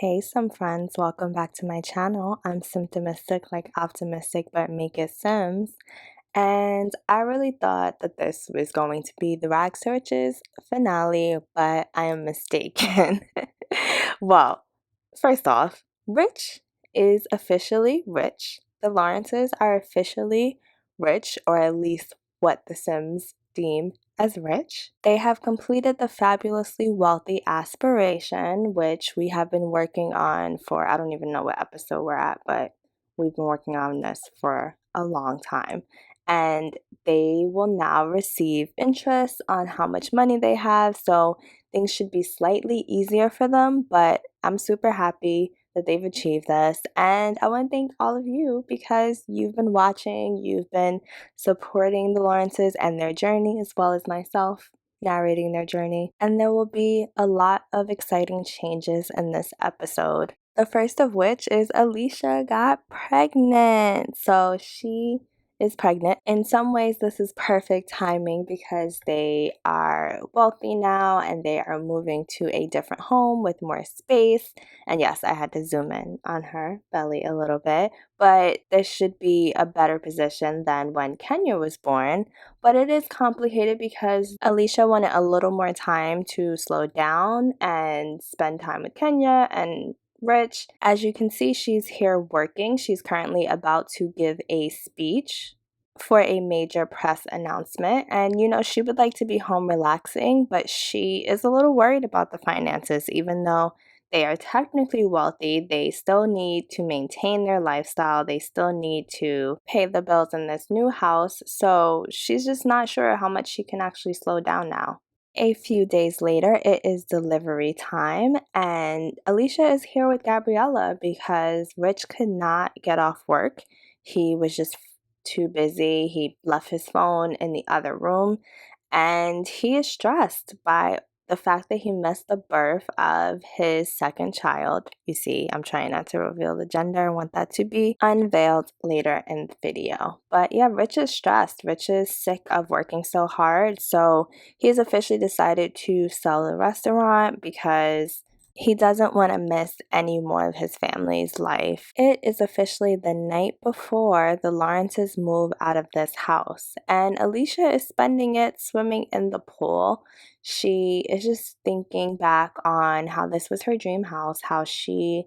Hey, some friends, welcome back to my channel. I'm Simtimistic, like optimistic, but make it Sims. And I really thought that this was going to be the Rag Searches finale, but I am mistaken. Well, first off, Rich is officially rich. The Lawrences are officially rich, or at least what the Sims deem as rich. They have completed the fabulously wealthy aspiration, which we have been working on for, I don't even know what episode we're at, but we've been working on this for a long time. And they will now receive interest on how much money they have. So things should be slightly easier for them, but I'm super happy that they've achieved this. And I want to thank all of you because you've been watching, you've been supporting the Lawrences and their journey, as well as myself narrating their journey. And there will be a lot of exciting changes in this episode. The first of which is Alicia got pregnant. So she is pregnant. In some ways, this is perfect timing because they are wealthy now and they are moving to a different home with more space. And yes, I had to zoom in on her belly a little bit, but this should be a better position than when Kenya was born. But it is complicated because Alicia wanted a little more time to slow down and spend time with Kenya and Rich. As you can see, she's here working. She's currently about to give a speech for a major press announcement. And, she would like to be home relaxing, but she is a little worried about the finances. Even though they are technically wealthy, they still need to maintain their lifestyle. They still need to pay the bills in this new house. So she's just not sure how much she can actually slow down now. A few days later, it is delivery time, and Alicia is here with Gabriella because Rich could not get off work. He was just too busy. He left his phone in the other room, and he is stressed by the fact that he missed the birth of his second child. You see, I'm trying not to reveal the gender. I want that to be unveiled later in the video. But yeah, Rich is stressed. Rich is sick of working so hard. So he's officially decided to sell the restaurant because he doesn't want to miss any more of his family's life. It is officially the night before the Lawrences move out of this house, and Alicia is spending it swimming in the pool. She is just thinking back on how this was her dream house, how she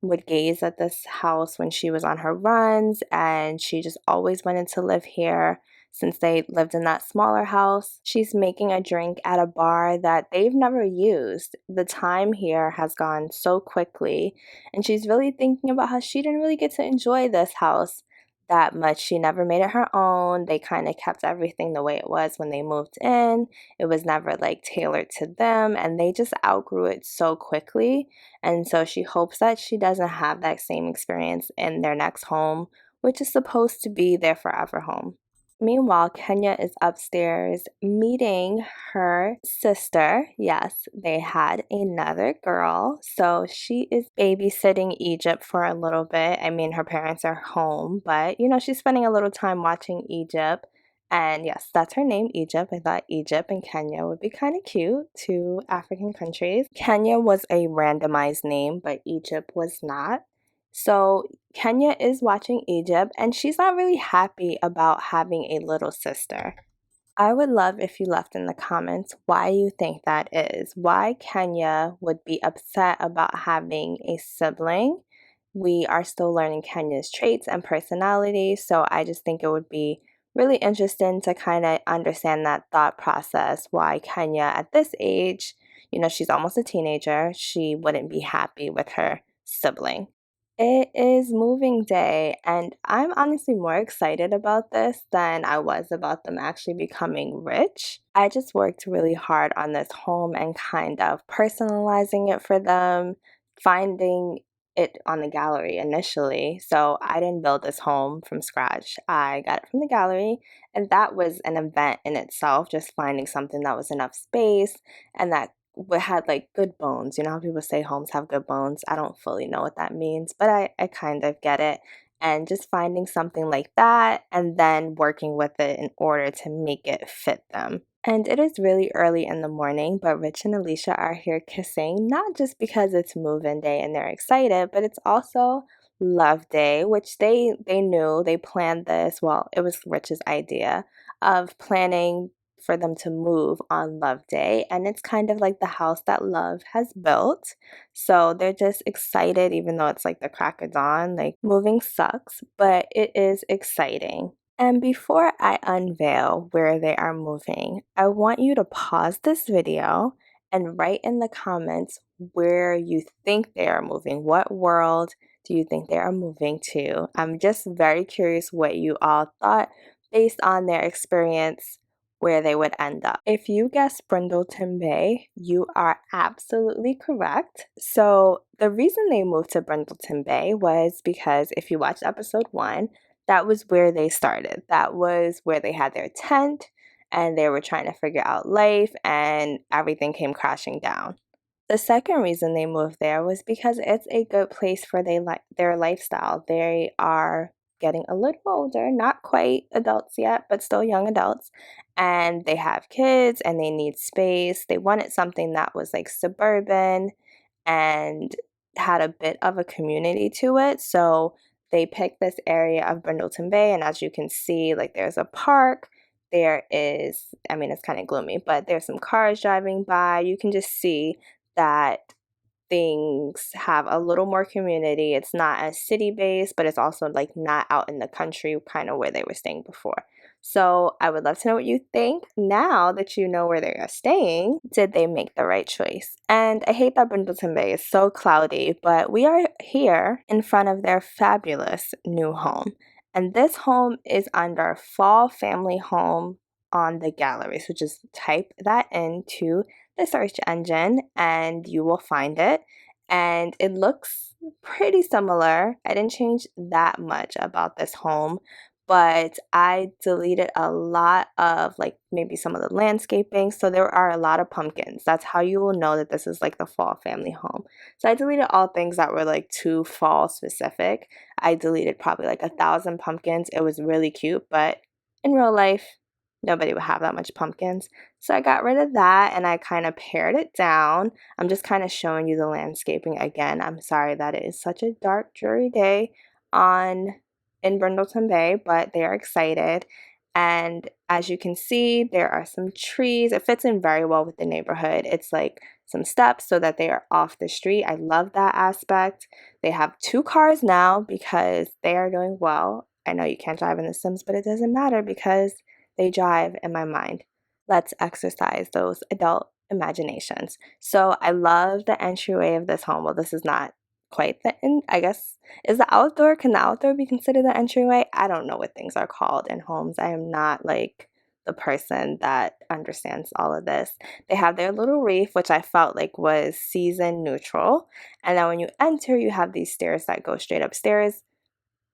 would gaze at this house when she was on her runs, and she just always wanted to live here since they lived in that smaller house. She's making a drink at a bar that they've never used. The time here has gone so quickly, and she's really thinking about how she didn't really get to enjoy this house that much. She never made it her own. They kind of kept everything the way it was when they moved in. It was never like tailored to them, and they just outgrew it so quickly. And so she hopes that she doesn't have that same experience in their next home, which is supposed to be their forever home. Meanwhile, Kenya is upstairs meeting her sister. Yes, they had another girl. So she is babysitting Egypt for a little bit. I mean, her parents are home, but she's spending a little time watching Egypt. And yes, that's her name, Egypt. I thought Egypt and Kenya would be kind of cute, two African countries. Kenya was a randomized name, but Egypt was not. So Kenya is watching Egypt, and she's not really happy about having a little sister. I would love if you left in the comments why you think that is. Why Kenya would be upset about having a sibling. We are still learning Kenya's traits and personality, so I just think it would be really interesting to kind of understand that thought process. Why Kenya at this age, she's almost a teenager, she wouldn't be happy with her sibling. It is moving day, and I'm honestly more excited about this than I was about them actually becoming rich. I just worked really hard on this home and kind of personalizing it for them, finding it on the gallery initially. So I didn't build this home from scratch. I got it from the gallery, and that was an event in itself, just finding something that was enough space and that had like good bones. You know how people say homes have good bones? I don't fully know what that means, but I kind of get it. And just finding something like that and then working with it in order to make it fit them. And it is really early in the morning, but Rich and Alicia are here kissing, not just because it's move-in day and they're excited, but it's also love day, which they knew, they planned this. Well, it was Rich's idea of planning for them to move on love day, and it's kind of like the house that love has built. So they're just excited, even though it's like the crack of dawn. Like, moving sucks, but it is exciting. And before I unveil where they are moving, I want you to pause this video and write in the comments where you think they are moving. What world do you think they are moving to? I'm just very curious what you all thought based on their experience where they would end up. If you guessed Brindleton Bay, you are absolutely correct. So the reason they moved to Brindleton Bay was because if you watched episode 1, that was where they started. That was where they had their tent and they were trying to figure out life, and everything came crashing down. The second reason they moved there was because it's a good place for their lifestyle. They are getting a little older, not quite adults yet, but still young adults, and they have kids and they need space. They wanted something that was like suburban and had a bit of a community to it. So they picked this area of Brindleton Bay, and as you can see, like, there's a park. There is, I mean, it's kind of gloomy, but there's some cars driving by. You can just see that things have a little more community. It's not as city based, but it's also like not out in the country, kind of where they were staying before. So I would love to know what you think now that you know where they are staying. Did they make the right choice? And I hate that Brindleton Bay is so cloudy, but we are here in front of their fabulous new home. And this home is under Fall Family Home on the gallery. So just type that into the search engine and you will find it. And it looks pretty similar. I didn't change that much about this home, but I deleted a lot of, like, maybe some of the landscaping. So there are a lot of pumpkins. That's how you will know that this is like the Fall Family Home. So I deleted all things that were like too fall specific. I deleted probably like 1,000 pumpkins. It was really cute, but in real life, nobody would have that much pumpkins. So I got rid of that and I kind of pared it down. I'm just kind of showing you the landscaping again. I'm sorry that it is such a dark, dreary day in Brindleton Bay, but they are excited. And as you can see, there are some trees. It fits in very well with the neighborhood. It's like some steps so that they are off the street. I love that aspect. They have 2 cars now because they are doing well. I know you can't drive in The Sims, but it doesn't matter because they drive in my mind. Let's exercise those adult imaginations. So I love the entryway of this home. Well, this is not quite I guess, is the outdoor, can the outdoor be considered the entryway? I don't know what things are called in homes. I am not like the person that understands all of this. They have their little reef, which I felt like was season neutral. And then when you enter, you have these stairs that go straight upstairs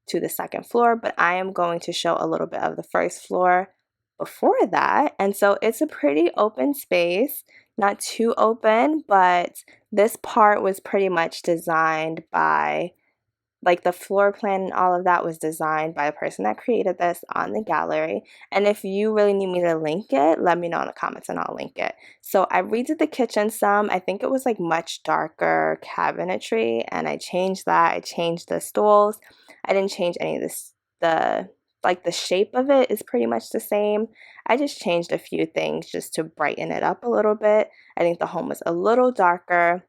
to the second floor, but I am going to show a little bit of the first floor before that. And so it's a pretty open space, not too open, but this part was pretty much designed by, like, the floor plan and all of that was designed by the person that created this on the gallery. And if you really need me to link it, let me know in the comments and I'll link it. So I redid the kitchen some. I think it was like much darker cabinetry and I changed that. I changed the stools. I didn't change any of this. The shape of it is pretty much the same. I just changed a few things just to brighten it up a little bit. I think the home was a little darker.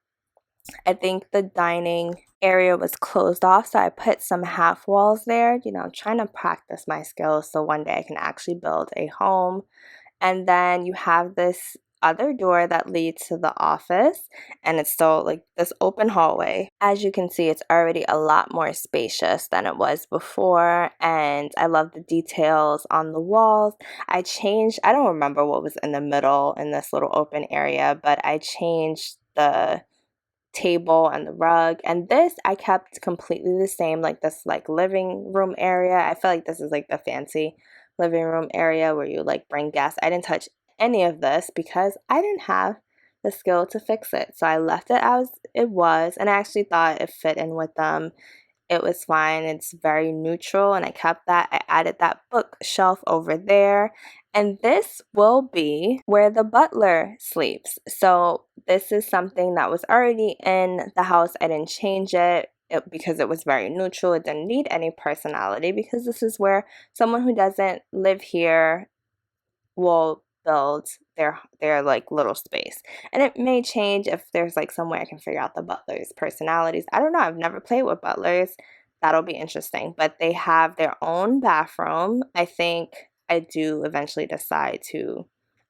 I think the dining area was closed off, so I put some half walls there. You know, I'm trying to practice my skills so one day I can actually build a home. And then you have this other door that leads to the office, and it's still like this open hallway. As you can see, it's already a lot more spacious than it was before, and I love the details on the walls. I don't remember what was in the middle in this little open area, but I changed the table and the rug, and this I kept completely the same, like this like living room area. I feel like this is like the fancy living room area where you like bring guests. I didn't touch any of this because I didn't have the skill to fix it, so I left it as it was, and I actually thought it fit in with them. It was fine. It's very neutral, and I kept that. I added that bookshelf over there, And this will be where the butler sleeps. So this is something that was already in the house. I didn't change because it was very neutral. It didn't need any personality because this is where someone who doesn't live here will build their like little space. And it may change if there's like some way I can figure out the butlers' personalities. I don't know. I've never played with butlers. That'll be interesting. But they have their own bathroom. I think I do eventually decide to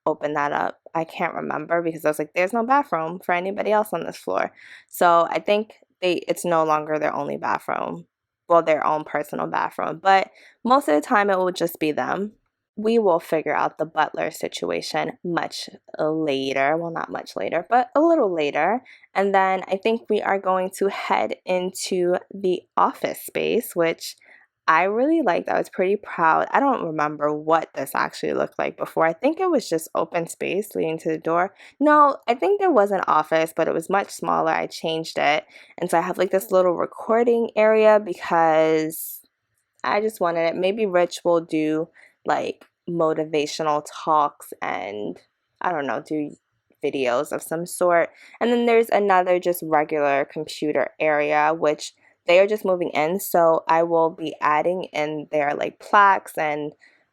open that up. I can't remember because I was like, there's no bathroom for anybody else on this floor. So I think it's no longer their only bathroom. Well, their own personal bathroom. But most of the time it will just be them. We will figure out the butler situation much later. Well, not much later, but a little later. And then I think we are going to head into the office space, which I really liked. I was pretty proud. I don't remember what this actually looked like before. I think it was just open space leading to the door. No, I think there was an office, but it was much smaller. I changed it. And so I have like this little recording area because I just wanted it. Maybe Rich will do like motivational talks and I don't know, do videos of some sort. And then there's another just regular computer area, which they are just moving in. So I will be adding in their like plaques and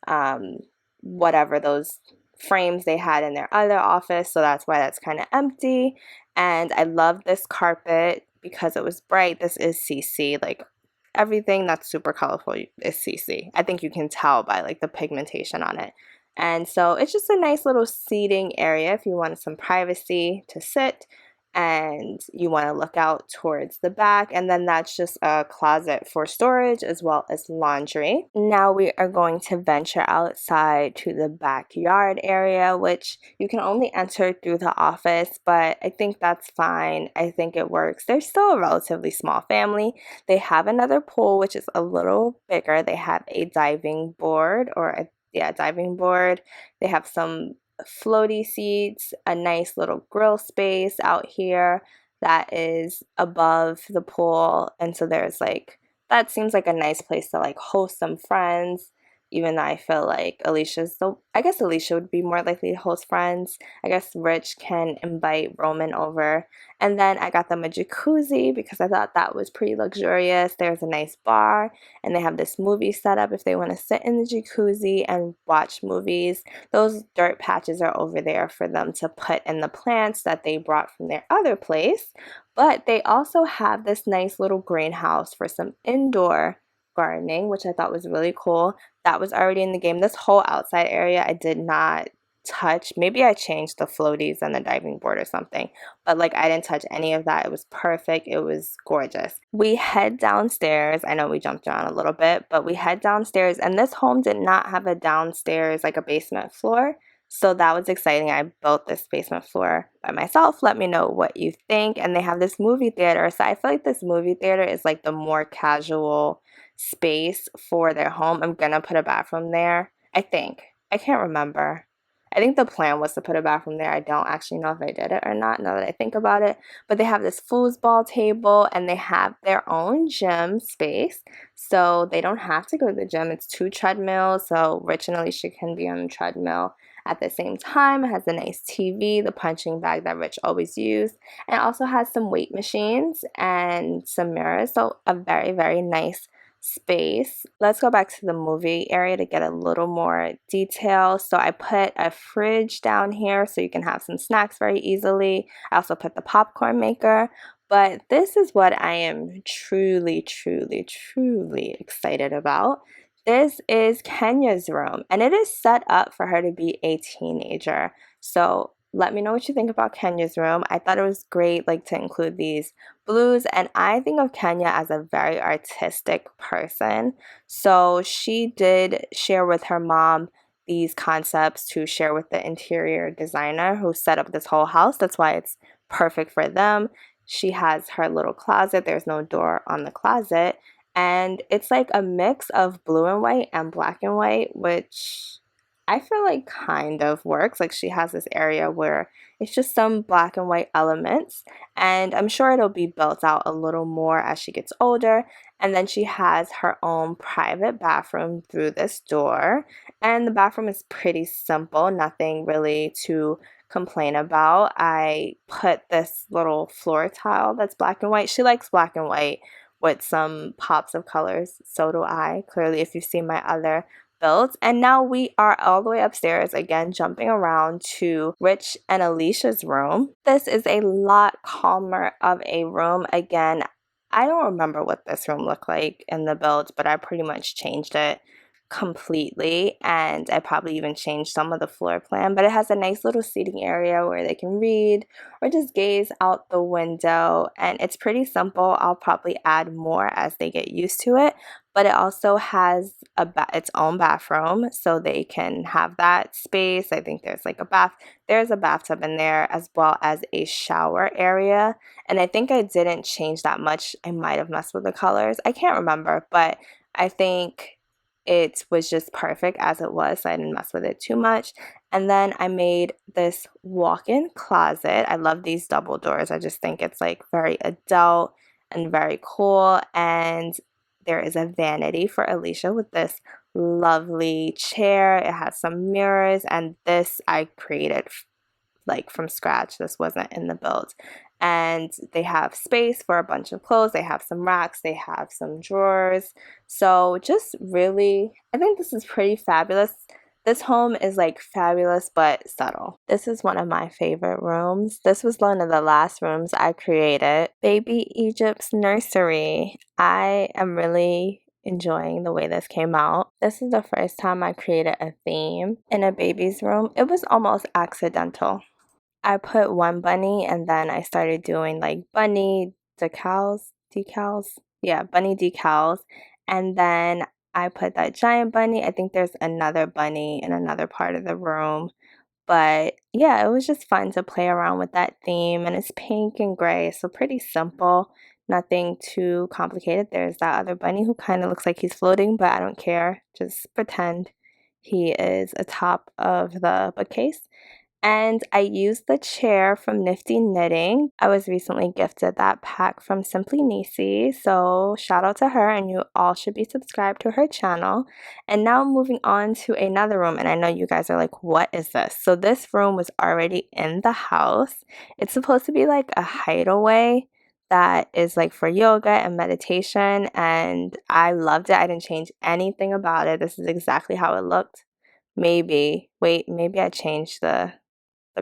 um, whatever those frames they had in their other office. So that's why that's kind of empty. And I love this carpet because it was bright. This is CC, like everything that's super colorful is CC. I think you can tell by like the pigmentation on it. And so it's just a nice little seating area if you want some privacy to sit and you want to look out towards the back. And then that's just a closet for storage as well as laundry. Now we are going to venture outside to the backyard area, which you can only enter through the office, but I think that's fine. I think it works. They're still a relatively small family. They have another pool, which is a little bigger. They have a diving board diving board. They have some floaty seats, a nice little grill space out here that is above the pool. And so there's like, that seems like a nice place to like host some friends, even though I feel like I guess Alicia would be more likely to host friends. I guess Rich can invite Roman over. And then I got them a jacuzzi because I thought that was pretty luxurious. There's a nice bar and they have this movie set up if they want to sit in the jacuzzi and watch movies. Those dirt patches are over there for them to put in the plants that they brought from their other place. But they also have this nice little greenhouse for some indoor gardening, which I thought was really cool. That was already in the game. This whole outside area I did not touch. Maybe I changed the floaties and the diving board or something, but like I didn't touch any of that. It was perfect. It was gorgeous. We head downstairs. I know we jumped around a little bit, but we head downstairs, and this home did not have a downstairs, like a basement floor. So that was exciting. I built this basement floor by myself. Let me know what you think. And they have this movie theater. So I feel like this movie theater is like the more casual space for their home. I'm gonna put a bathroom there. I think. I can't remember. I think the plan was to put a bathroom there. I don't actually know if I did it or not now that I think about it. But they have this foosball table and they have their own gym space. So they don't have to go to the gym. It's 2 treadmills. So Rich and Alicia can be on the treadmill at the same time. It has a nice TV, the punching bag that Rich always used. And it also has some weight machines and some mirrors. So a very, very nice space. Let's go back to the movie area to get a little more detail. So I put a fridge down here so you can have some snacks very easily. I also put the popcorn maker. But this is what I am truly, truly, truly excited about. This is Kenya's room, and it is set up for her to be a teenager. So let me know what you think about Kenya's room. I thought it was great, like, to include these blues, and I think of Kenya as a very artistic person. So she did share with her mom these concepts to share with the interior designer who set up this whole house. That's why it's perfect for them. She has her little closet. There's no door on the closet. And it's like a mix of blue and white and black and white, which I feel like kind of works. Like she has this area where it's just some black and white elements, and I'm sure it'll be built out a little more as she gets older. And then she has her own private bathroom through this door, and the bathroom is pretty simple, nothing really to complain about. I put this little floor tile that's black and white. She likes black and white with some pops of colors. So do I. Clearly, if you've seen my other built. And now we are all the way upstairs again, jumping around to Rich and Alicia's room. This is a lot calmer of a room. Again, I don't remember what this room looked like in the build, but I pretty much changed it completely, and I probably even changed some of the floor plan, but it has a nice little seating area where they can read or just gaze out the window, and it's pretty simple. I'll probably add more as they get used to it, but it also has its own bathroom, so they can have that space. I think there's a bathtub in there, as well as a shower area, and I think I didn't change that much. I might have messed with the colors, I can't remember, but I think it was just perfect as it was, so I didn't mess with it too much. And then I made this walk-in closet. I love these double doors. I just think it's like very adult and very cool. And there is a vanity for Alicia with this lovely chair. It has some mirrors, and this I created like from scratch. This wasn't in the build. And they have space for a bunch of clothes. They have some racks. They have some drawers. So just really, I think this is pretty fabulous. This home is like fabulous but subtle. This is one of my favorite rooms. This was one of the last rooms I created. Baby Egypt's nursery. I am really enjoying the way this came out. This is the first time I created a theme in a baby's room. It was almost accidental. I put one bunny, and then I started doing like bunny decals. Yeah, bunny decals. And then I put that giant bunny. I think there's another bunny in another part of the room. But yeah, it was just fun to play around with that theme, and it's pink and gray, so pretty simple. Nothing too complicated. There's that other bunny who kind of looks like he's floating, but I don't care. Just pretend he is atop of the bookcase. And I used the chair from Nifty Knitting. I was recently gifted that pack from Simtimistic, so shout out to her, and you all should be subscribed to her channel. And now moving on to another room, and I know you guys are like, what is this? So this room was already in the house. It's supposed to be like a hideaway that is like for yoga and meditation, and I loved it. I didn't change anything about it. This is exactly how it looked. Maybe I changed the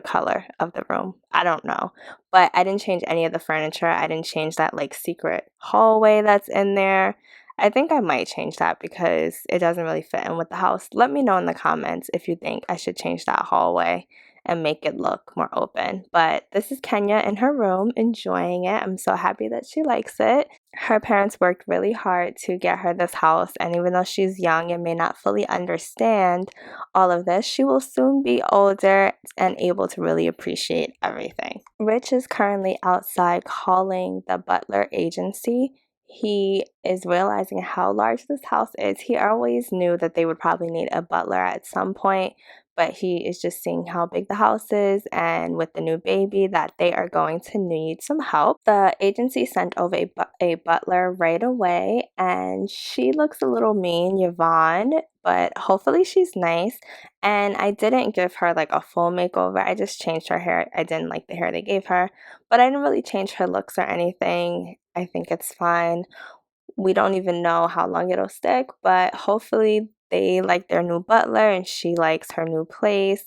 color of the room. I don't know. But I didn't change any of the furniture. I didn't change that like secret hallway that's in there. I think I might change that because it doesn't really fit in with the house. Let me know in the comments if you think I should change that hallway and make it look more open. But this is Kenya in her room enjoying it. I'm so happy that she likes it. Her parents worked really hard to get her this house, and even though she's young and may not fully understand all of this, she will soon be older and able to really appreciate everything. Rich is currently outside calling the Butler agency. He is realizing how large this house is. He always knew that they would probably need a butler at some point, but he is just seeing how big the house is, and with the new baby that they are going to need some help. The agency sent over a butler right away, and she looks a little mean, Yvonne, but hopefully she's nice. And I didn't give her like a full makeover. I just changed her hair. I didn't like the hair they gave her, but I didn't really change her looks or anything. I think it's fine. We don't even know how long it'll stick, but hopefully they like their new butler and she likes her new place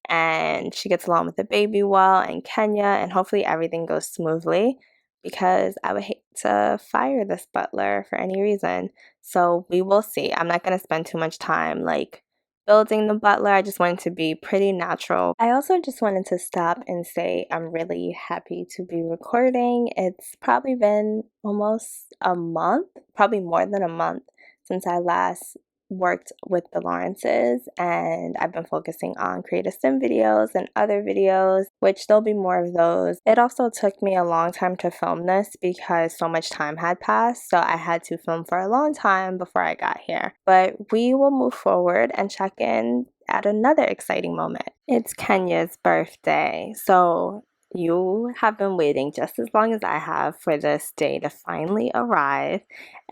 and she gets along with the baby well and Kenya, and hopefully everything goes smoothly, because I would hate to fire this butler for any reason. So we will see. I'm not going to spend too much time like building the butler. I just want it to be pretty natural. I also just wanted to stop and say I'm really happy to be recording. It's probably been almost a month, probably more than a month, since I last worked with the Lawrences, and I've been focusing on creative sim videos and other videos, which there'll be more of those. It also took me a long time to film this because so much time had passed, so I had to film for a long time before I got here. But we will move forward and check in at another exciting moment. It's Kenya's birthday. So you have been waiting just as long as I have for this day to finally arrive.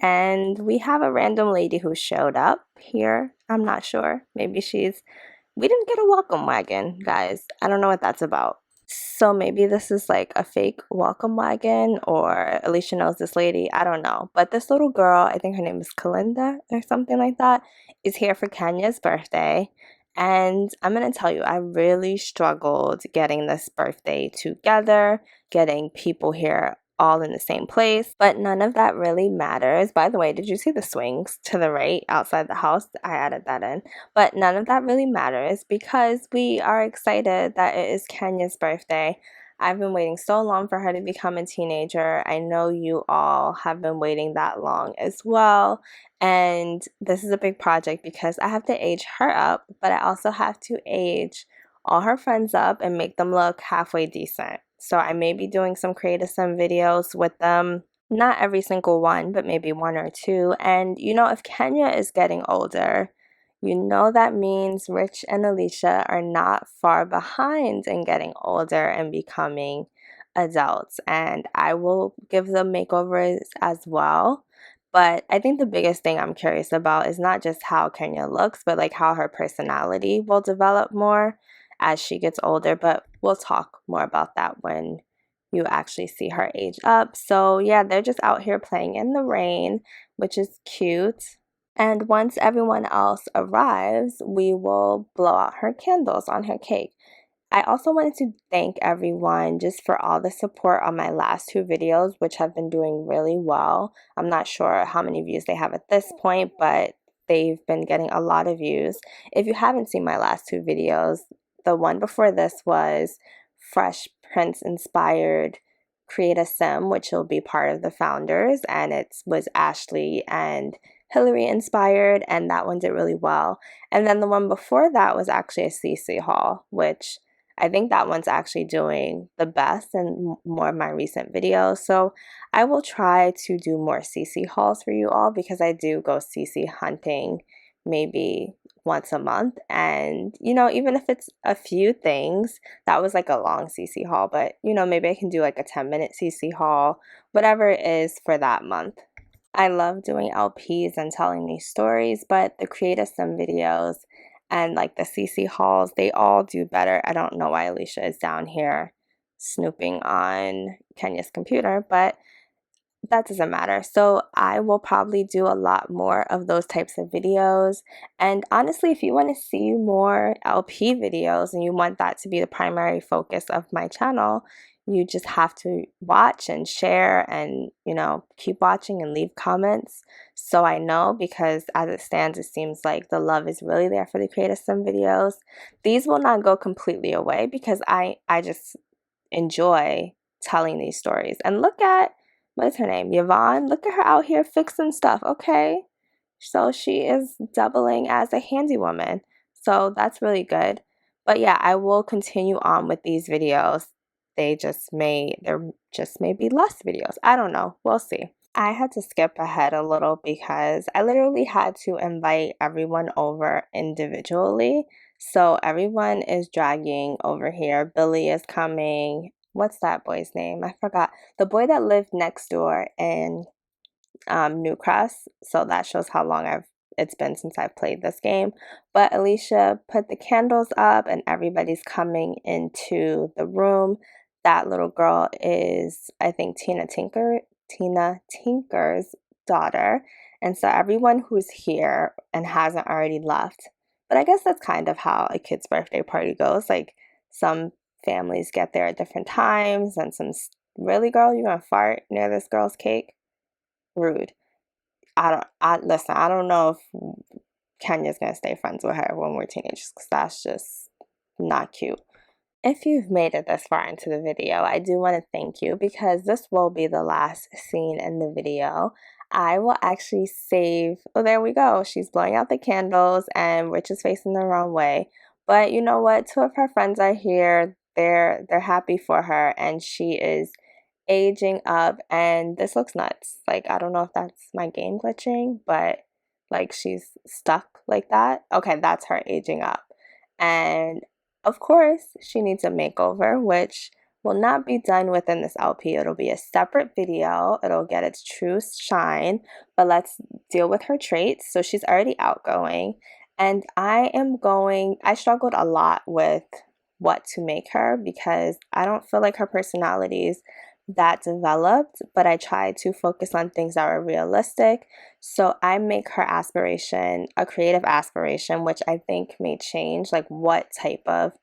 And we have a random lady who showed up here. I'm not sure. Maybe we didn't get a welcome wagon, guys. I don't know what that's about. So maybe this is like a fake welcome wagon, or Alicia knows this lady. I don't know. But this little girl, I think her name is Kalinda or something like that, is here for Kenya's birthday. And I'm going to tell you, I really struggled getting this birthday together, getting people here all in the same place, but none of that really matters. By the way, did you see the swings to the right outside the house? I added that in. But none of that really matters because we are excited that it is Kenya's birthday. I've been waiting so long for her to become a teenager. I know you all have been waiting that long as well. And this is a big project because I have to age her up, but I also have to age all her friends up and make them look halfway decent. So I may be doing some creative sim videos with them. Not every single one, but maybe one or two. And you know, if Kenya is getting older, you know that means Rich and Alicia are not far behind in getting older and becoming adults. And I will give them makeovers as well. But I think the biggest thing I'm curious about is not just how Kenya looks, but like how her personality will develop more as she gets older. But we'll talk more about that when you actually see her age up. So yeah, they're just out here playing in the rain, which is cute. And once everyone else arrives, we will blow out her candles on her cake. I also wanted to thank everyone just for all the support on my last two videos, which have been doing really well. I'm not sure how many views they have at this point, but they've been getting a lot of views. If you haven't seen my last two videos, the one before this was Fresh Prince inspired Create a Sim, which will be part of the founders, and it was Ashley and Hillary inspired, and that one did really well. And then the one before that was actually a CC haul, which I think that one's actually doing the best in more of my recent videos. So I will try to do more CC hauls for you all because I do go CC hunting maybe once a month. And, you know, even if it's a few things, that was like a long CC haul, but, you know, maybe I can do like a 10-minute CC haul, whatever it is for that month. I love doing LPs and telling these stories, but the Creative Sim videos and like the CC hauls, they all do better. I don't know why Alicia is down here snooping on Kenya's computer, but that doesn't matter. So I will probably do a lot more of those types of videos. And honestly, if you want to see more LP videos and you want that to be the primary focus of my channel, you just have to watch and share and, you know, keep watching and leave comments so I know, because as it stands, it seems like the love is really there for the Creative Sim videos. These will not go completely away because I just enjoy telling these stories. And look at, what is her name? Yvonne. Look at her out here fixing stuff, okay? So she is doubling as a handy woman. So that's really good. But yeah, I will continue on with these videos. There just may be less videos. I don't know. We'll see. I had to skip ahead a little because I literally had to invite everyone over individually. So everyone is dragging over here. Billy is coming. What's that boy's name? I forgot. The boy that lived next door in Newcrest. So that shows how long it's been since I've played this game. But Alicia put the candles up and everybody's coming into the room. That little girl is, I think, Tina Tinker's daughter. And so everyone who's here and hasn't already left. But I guess that's kind of how a kid's birthday party goes. Like, some families get there at different times, and some, really, girl, you gonna fart near this girl's cake? Rude. Listen, I don't know if Kenya's gonna stay friends with her when we're teenagers, because that's just not cute. If you've made it this far into the video, I do want to thank you because this will be the last scene in the video. I will actually save, oh, there we go. She's blowing out the candles and Rich is facing the wrong way. But you know what? Two of her friends are here. They're happy for her, and she is aging up, and this looks nuts. Like, I don't know if that's my game glitching, but like she's stuck like that. Okay, that's her aging up. And of course, she needs a makeover, which will not be done within this LP. It'll be a separate video. It'll get its true shine, but let's deal with her traits. So she's already outgoing, and I struggled a lot with what to make her because I don't feel like her personality is that developed, but I tried to focus on things that were realistic. So I make her aspiration a creative aspiration, which I think may change like what type of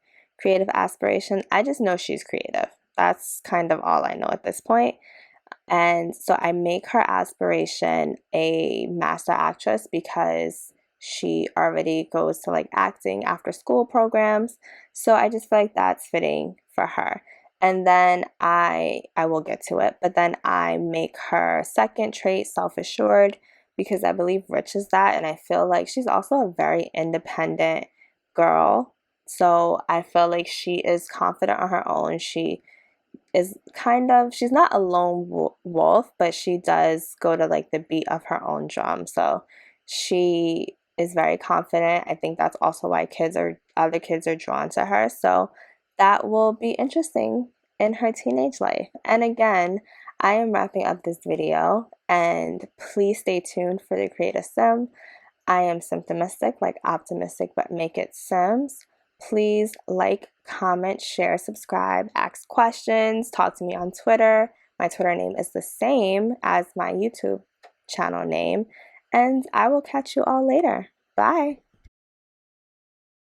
creative aspiration. I just know she's creative. That's kind of all I know at this point. And so I make her aspiration a master actress because she already goes to like acting after school programs. So I just feel like that's fitting for her. And then I will get to it, but then I make her second trait self-assured because I believe Rich is that, and I feel like she's also a very independent girl. So I feel like she is confident on her own. She is she's not a lone wolf, but she does go to like the beat of her own drum. So she is very confident. I think that's also why other kids are drawn to her. So that will be interesting in her teenage life. And again, I am wrapping up this video, and please stay tuned for the Create Sim. I am Simtimistic, like optimistic, but make it Sims. Please like, comment, share, subscribe, ask questions, talk to me on Twitter. My Twitter name is the same as my YouTube channel name. And I will catch you all later. Bye.